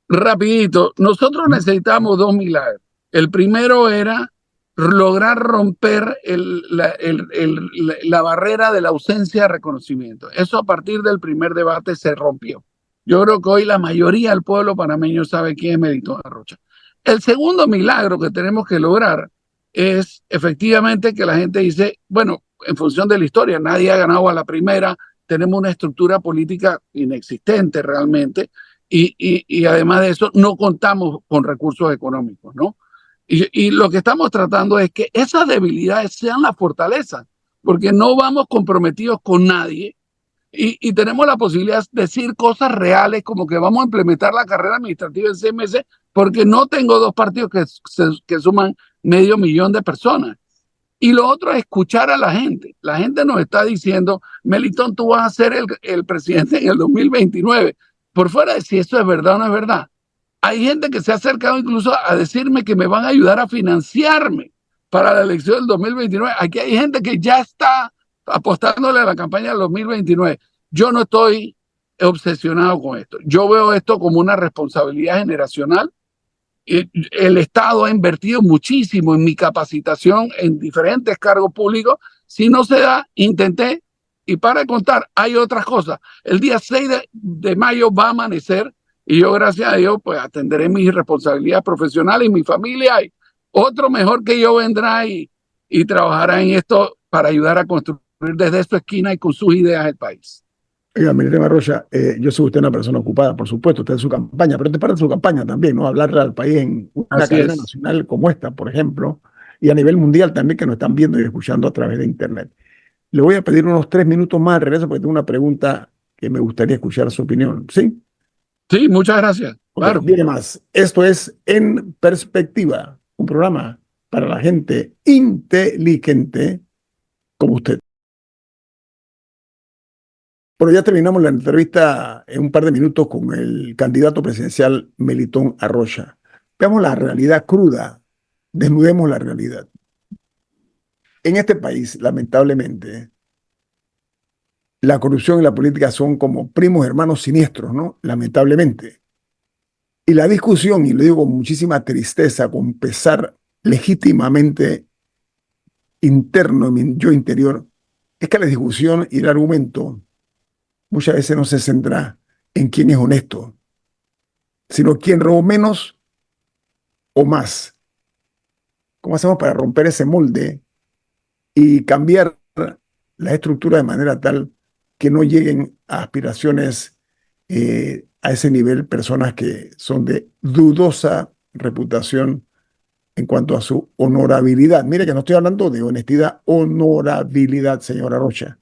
Rapidito, nosotros necesitamos 2 milagros. El primero era lograr romper la barrera de la ausencia de reconocimiento. Eso a partir del primer debate se rompió. Yo creo que hoy la mayoría del pueblo panameño sabe quién es Melitón Arrocha. El segundo milagro que tenemos que lograr es efectivamente que la gente dice, bueno, en función de la historia, nadie ha ganado a la primera, tenemos una estructura política inexistente realmente, y además de eso no contamos con recursos económicos, ¿no? Y lo que estamos tratando es que esas debilidades sean la fortaleza, porque no vamos comprometidos con nadie y tenemos la posibilidad de decir cosas reales como que vamos a implementar la carrera administrativa en 6 meses porque no tengo 2 partidos que suman 500,000 de personas. Y lo otro es escuchar a la gente. La gente nos está diciendo, Melitón, tú vas a ser el presidente en el 2029. Por fuera de si eso es verdad o no es verdad. Hay gente que se ha acercado incluso a decirme que me van a ayudar a financiarme para la elección del 2029. Aquí hay gente que ya está apostándole a la campaña del 2029. Yo no estoy obsesionado con esto. Yo veo esto como una responsabilidad generacional. El Estado ha invertido muchísimo en mi capacitación en diferentes cargos públicos. Si no se da, intenté. Y para de contar, hay otras cosas. El día 6 de mayo va a amanecer y yo, gracias a Dios, pues atenderé mis responsabilidades profesionales y mi familia. Y otro mejor que yo vendrá y trabajará en esto para ayudar a construir desde su esquina y con sus ideas el país.
Oiga, Melitón Arrocha, yo sé que usted es una persona ocupada, por supuesto, usted es su campaña, pero usted parte de su campaña también, ¿no? Hablarle al país en una
Así
cadena
es.
nacional como esta, por ejemplo, y a nivel mundial también, que nos están viendo y escuchando a través de Internet. Le voy a pedir unos 3 minutos más de regreso porque tengo una pregunta que me gustaría escuchar su opinión. ¿Sí?
Sí, muchas gracias.
Ok,
Claro.
viene más. Esto es En Perspectiva, un programa para la gente inteligente como usted. Pero ya terminamos la entrevista en un par de minutos con el candidato presidencial Melitón Arrocha. Veamos la realidad cruda, desnudemos la realidad. En este país, lamentablemente, la corrupción y la política son como primos hermanos siniestros, ¿no? Lamentablemente. Y la discusión, y lo digo con muchísima tristeza, con pesar legítimamente interno, en mi yo interior, es que la discusión y el argumento muchas veces no se centra en quién es honesto, sino quién robó menos o más. ¿Cómo hacemos para romper ese molde y cambiar la estructura de manera tal que no lleguen a aspiraciones a ese nivel personas que son de dudosa reputación en cuanto a su honorabilidad? Mire que no estoy hablando de honestidad, honorabilidad, señora Rocha.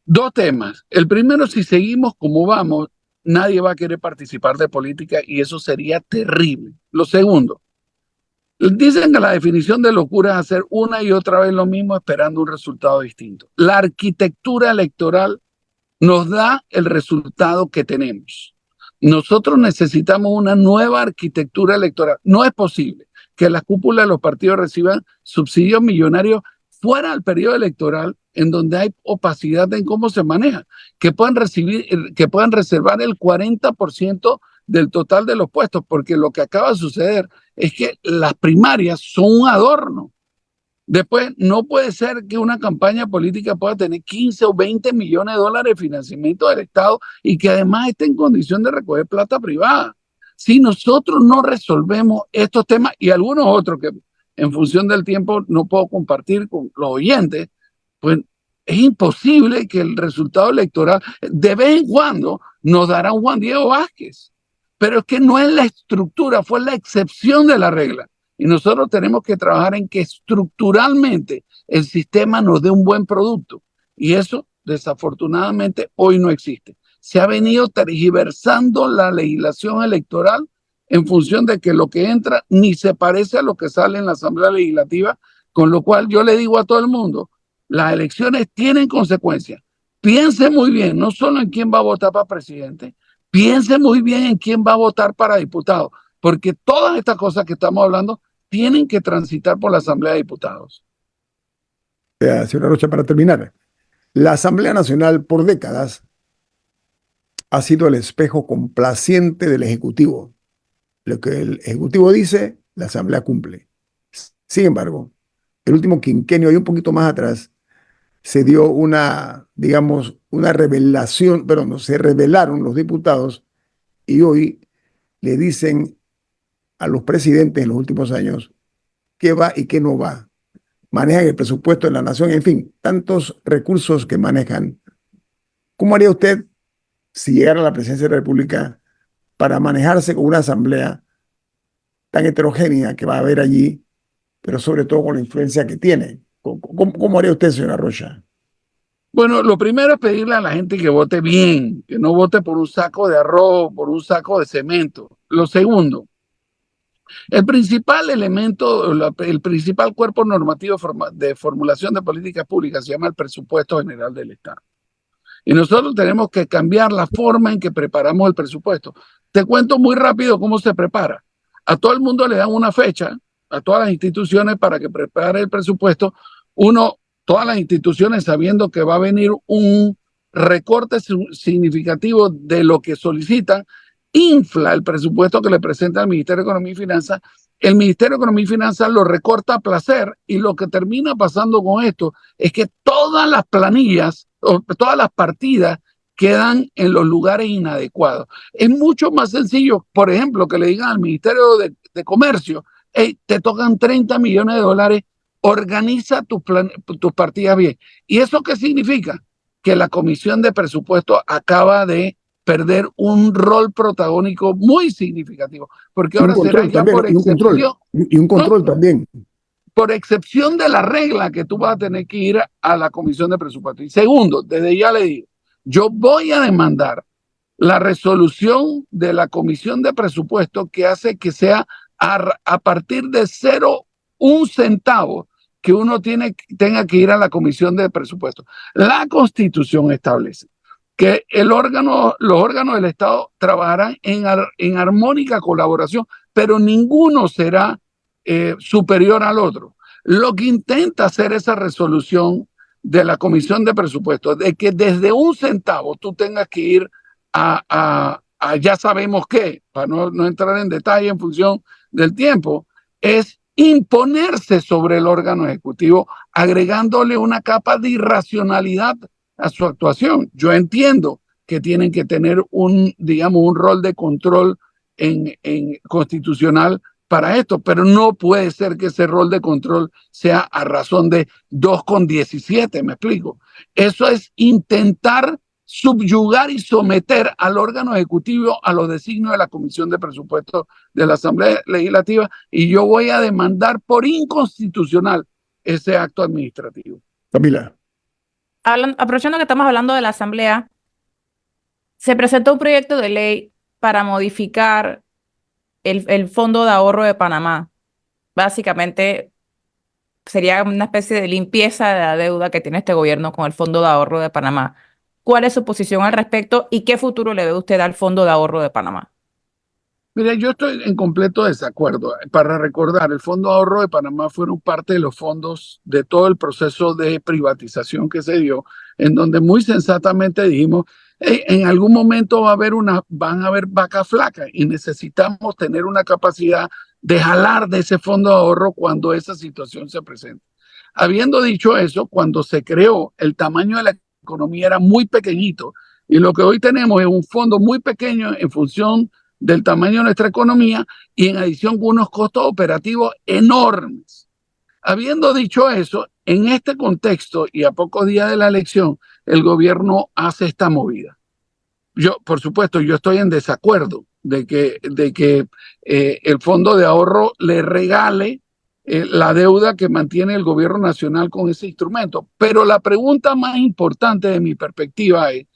Dos temas. El primero, si seguimos como vamos, nadie va a querer participar de política y eso sería terrible. Lo segundo, dicen que la definición de locura es hacer una y otra vez lo mismo esperando un resultado distinto. La arquitectura electoral nos da el resultado que tenemos. Nosotros necesitamos una nueva arquitectura electoral. No es posible que las cúpulas de los partidos reciban subsidios millonarios fuera del periodo electoral, en donde hay opacidad en cómo se maneja, que puedan reservar el 40% del total de los puestos, porque lo que acaba de suceder es que las primarias son un adorno. Después, no puede ser que una campaña política pueda tener 15 o 20 millones de dólares de financiamiento del Estado y que además esté en condición de recoger plata privada. Si nosotros no resolvemos estos temas y algunos otros que en función del tiempo no puedo compartir con los oyentes, pues es imposible que el resultado electoral de vez en cuando nos dará un Juan Diego Vázquez. Pero es que no es la estructura, fue la excepción de la regla. Y nosotros tenemos que trabajar en que estructuralmente el sistema nos dé un buen producto. Y eso, desafortunadamente, hoy no existe. Se ha venido tergiversando la legislación electoral en función de que lo que entra ni se parece a lo que sale en la Asamblea Legislativa, con lo cual yo le digo a todo el mundo, las elecciones tienen consecuencias. Piense muy bien, no solo en quién va a votar para presidente, piense muy bien en quién va a votar para diputado, porque todas estas cosas que estamos hablando tienen que transitar por la Asamblea de Diputados.
Señora Rocha, para terminar, la Asamblea Nacional por décadas ha sido el espejo complaciente del Ejecutivo. Lo que el Ejecutivo dice, la Asamblea cumple. Sin embargo, el último quinquenio y un poquito más atrás, se dio una, digamos, una revelación, pero no, se rebelaron los diputados y hoy le dicen a los presidentes en los últimos años qué va y qué no va. Manejan el presupuesto de la nación, en fin, tantos recursos que manejan. ¿Cómo haría usted si llegara a la presidencia de la República para manejarse con una asamblea tan heterogénea que va a haber allí, pero sobre todo con la influencia que tiene? ¿Cómo haría usted, señora Rocha?
Bueno, lo primero es pedirle a la gente que vote bien, que no vote por un saco de arroz, por un saco de cemento. Lo segundo, el principal elemento, el principal cuerpo normativo de formulación de políticas públicas se llama el Presupuesto General del Estado. Y nosotros tenemos que cambiar la forma en que preparamos el presupuesto. Te cuento muy rápido cómo se prepara. A todo el mundo le dan una fecha, a todas las instituciones para que prepare el presupuesto. Todas las instituciones sabiendo que va a venir un recorte significativo de lo que solicitan, infla el presupuesto que le presenta el Ministerio de Economía y Finanzas. El Ministerio de Economía y Finanzas lo recorta a placer y lo que termina pasando con esto es que todas las planillas, o todas las partidas quedan en los lugares inadecuados. Es mucho más sencillo, por ejemplo, que le digan al Ministerio de Comercio, hey, te tocan 30 millones de dólares, organiza tus partidas bien. ¿Y eso qué significa? Que la Comisión de Presupuesto acaba de perder un rol protagónico muy significativo, porque ahora será ya por excepción.
Y un control también.
Por excepción de la regla que tú vas a tener que ir a la Comisión de Presupuesto. Y segundo, desde ya le digo, yo voy a demandar la resolución de la Comisión de Presupuesto que hace que sea a partir de 0,1 centavo que uno tenga que ir a la Comisión de Presupuesto. La Constitución establece que los órganos del Estado trabajarán en armónica colaboración, pero ninguno será superior al otro. Lo que intenta hacer esa resolución de la Comisión de Presupuestos, de que desde un centavo tú tengas que ir a ya sabemos qué, para no entrar en detalle en función del tiempo, es imponerse sobre el órgano ejecutivo, agregándole una capa de irracionalidad a su actuación. Yo entiendo que tienen que tener digamos, un rol de control constitucional para esto, pero no puede ser que ese rol de control sea a razón de 2,17, me explico. Eso es intentar subyugar y someter al órgano ejecutivo a los designios de la Comisión de Presupuestos de la Asamblea Legislativa, y yo voy a demandar por inconstitucional ese acto administrativo.
Camila.
Aprovechando que estamos hablando de la Asamblea, se presentó un proyecto de ley para modificar el Fondo de Ahorro de Panamá. Básicamente sería una especie de limpieza de la deuda que tiene este gobierno con el Fondo de Ahorro de Panamá. ¿Cuál es su posición al respecto y qué futuro le ve usted al Fondo de Ahorro de Panamá?
Mire, yo estoy en completo desacuerdo. Para recordar, el Fondo de Ahorro de Panamá fueron parte de los fondos de todo el proceso de privatización que se dio, en donde muy sensatamente dijimos, hey, en algún momento van a haber vacas flacas y necesitamos tener una capacidad de jalar de ese fondo de ahorro cuando esa situación se presente. Habiendo dicho eso, cuando se creó, el tamaño de la economía era muy pequeñito, y lo que hoy tenemos es un fondo muy pequeño en función del tamaño de nuestra economía, y en adición con unos costos operativos enormes. Habiendo dicho eso, en este contexto y a pocos días de la elección, el gobierno hace esta movida. Yo, por supuesto, yo estoy en desacuerdo de que el fondo de ahorro le regale la deuda que mantiene el gobierno nacional con ese instrumento. Pero la pregunta más importante de mi perspectiva es,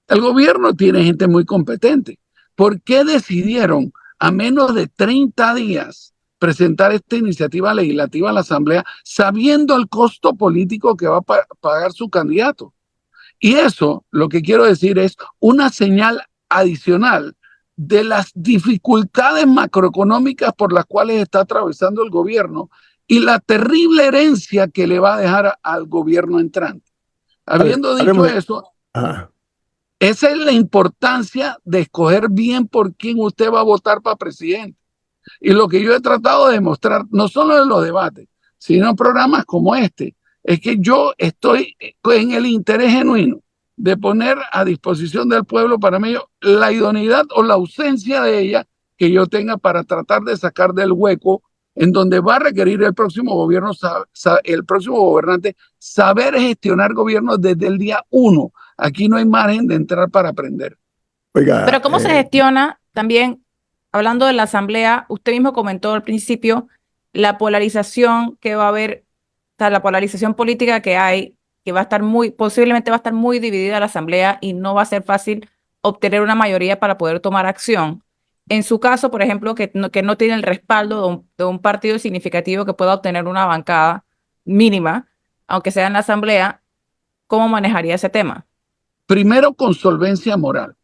el gobierno tiene gente muy competente. ¿Por qué decidieron a menos de 30 días presentar esta iniciativa legislativa a la Asamblea sabiendo el costo político que va a pagar su candidato? Y eso, lo que quiero decir, es una señal adicional de las dificultades macroeconómicas por las cuales está atravesando el gobierno y la terrible herencia que le va a dejar al gobierno entrante. Habiendo dicho eso, esa es la importancia de escoger bien por quién usted va a votar para presidente. Y lo que yo he tratado de demostrar, no solo en los debates, sino en programas como este, es que yo estoy en el interés genuino de poner a disposición del pueblo panameño la idoneidad o la ausencia de ella que yo tenga para tratar de sacar del hueco en donde va a requerir el próximo gobierno, el próximo gobernante, saber gestionar gobierno desde el día 1. Aquí no hay margen de entrar para aprender.
Oiga,
pero ¿cómo se gestiona también, hablando de la Asamblea? Usted mismo comentó al principio la polarización que va a haber, o sea, la polarización política que hay, que va a estar posiblemente va a estar muy dividida la Asamblea y no va a ser fácil obtener una mayoría para poder tomar acción. En su caso, por ejemplo, que no tiene el respaldo de un partido significativo que pueda obtener una bancada mínima, aunque sea en la Asamblea, ¿cómo manejaría ese tema?
Primero, con solvencia moral,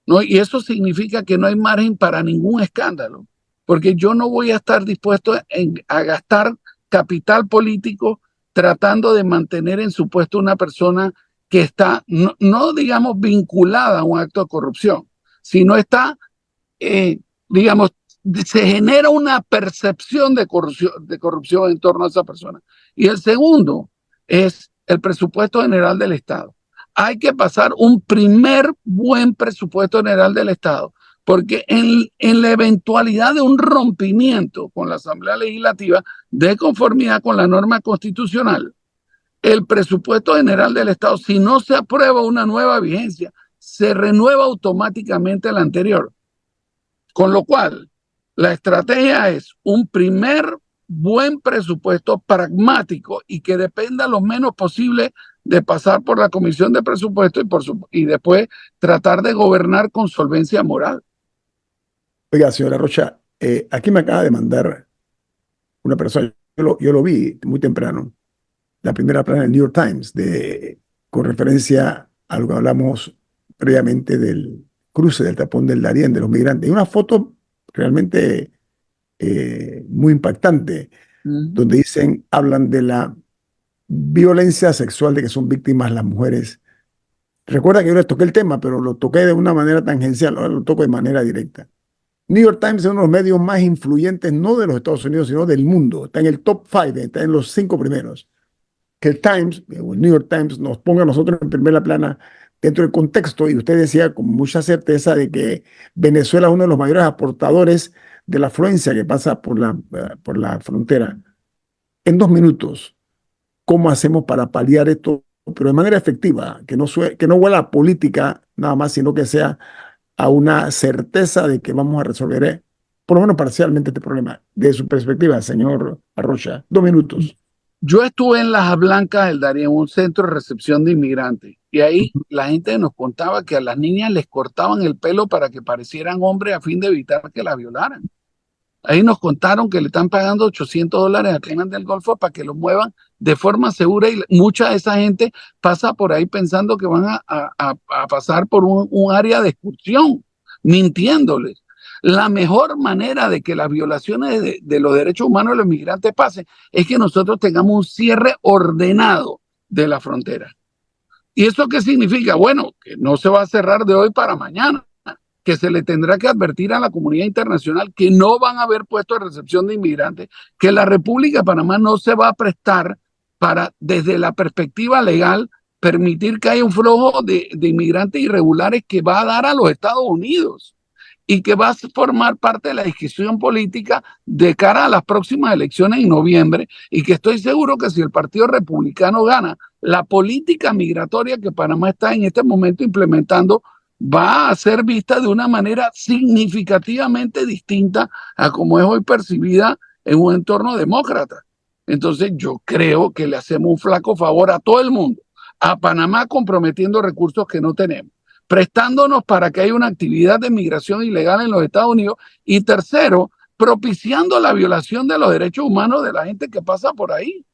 ¿no? Y eso significa que no hay margen para ningún escándalo, porque yo no voy a estar dispuesto a gastar capital político tratando de mantener en su puesto una persona que está, no digamos, vinculada a un acto de corrupción, sino está, digamos, se genera una percepción de corrupción en torno a esa persona. Y el segundo es el presupuesto general del Estado. Hay que pasar un primer buen presupuesto general del Estado, porque en la eventualidad de un rompimiento con la Asamblea Legislativa de conformidad con la norma constitucional, el presupuesto general del Estado, si no se aprueba una nueva vigencia, se renueva automáticamente el anterior. Con lo cual, la estrategia es un primer buen presupuesto pragmático y que dependa lo menos posible de pasar por la Comisión de Presupuesto y después tratar de gobernar con solvencia moral.
Oiga, señora Rocha, aquí me acaba de mandar una persona, yo lo vi muy temprano, la primera plana del New York Times, con referencia a lo que hablamos previamente del cruce del tapón del Darién, de los migrantes. Y una foto realmente muy impactante, donde hablan de la violencia sexual de que son víctimas las mujeres. Recuerda que yo les toqué el tema, pero lo toqué de una manera tangencial, ahora lo toco de manera directa. New York Times es uno de los medios más influyentes, no de los Estados Unidos, sino del mundo. Está en el top 5, está en los 5 primeros. Que el Times, o el New York Times, nos ponga a nosotros en primera plana dentro del contexto, y usted decía con mucha certeza de que Venezuela es uno de los mayores aportadores de la afluencia que pasa por la frontera. En 2 minutos, ¿cómo hacemos para paliar esto? Pero de manera efectiva, que no huela a política nada más, sino que sea a una certeza de que vamos a resolver, por lo menos parcialmente, este problema. De su perspectiva, señor Arrocha, 2 minutos.
Yo estuve en Las Blancas del Darién, un centro de recepción de inmigrantes, y ahí la gente nos contaba que a las niñas les cortaban el pelo para que parecieran hombres a fin de evitar que las violaran. Ahí nos contaron que le están pagando $800 a Clan del Golfo para que lo muevan de forma segura, y mucha de esa gente pasa por ahí pensando que van a pasar por un área de excursión, mintiéndoles. La mejor manera de que las violaciones de los derechos humanos de los migrantes pasen es que nosotros tengamos un cierre ordenado de la frontera. ¿Y eso qué significa? Bueno, que no se va a cerrar de hoy para mañana, que se le tendrá que advertir a la comunidad internacional que no van a haber puestos de recepción de inmigrantes, que la República de Panamá no se va a prestar para, desde la perspectiva legal, permitir que haya un flujo de inmigrantes irregulares que va a dar a los Estados Unidos y que va a formar parte de la discusión política de cara a las próximas elecciones en noviembre, y que estoy seguro que si el Partido Republicano gana, la política migratoria que Panamá está en este momento implementando va a ser vista de una manera significativamente distinta a como es hoy percibida en un entorno demócrata. Entonces yo creo que le hacemos un flaco favor a todo el mundo, a Panamá comprometiendo recursos que no tenemos, prestándonos para que haya una actividad de migración ilegal en los Estados Unidos, y tercero, propiciando la violación de los derechos humanos de la gente que pasa por ahí.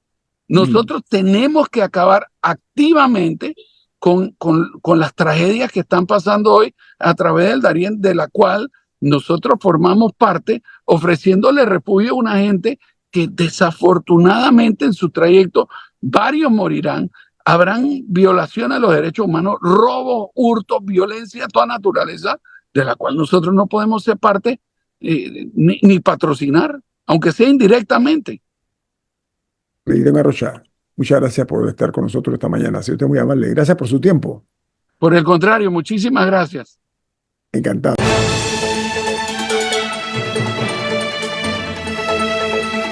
Nosotros tenemos que acabar activamente con las tragedias que están pasando hoy a través del Darién, de la cual nosotros formamos parte, ofreciéndole refugio a una gente que desafortunadamente en su trayecto varios morirán. Habrán violaciones a los derechos humanos, robos, hurtos, violencia, toda naturaleza, de la cual nosotros no podemos ser parte ni patrocinar, aunque sea indirectamente.
Presidente Arrocha, muchas gracias por estar con nosotros esta mañana. Ha sido usted muy amable. Gracias por su tiempo.
Por el contrario, muchísimas gracias.
Encantado.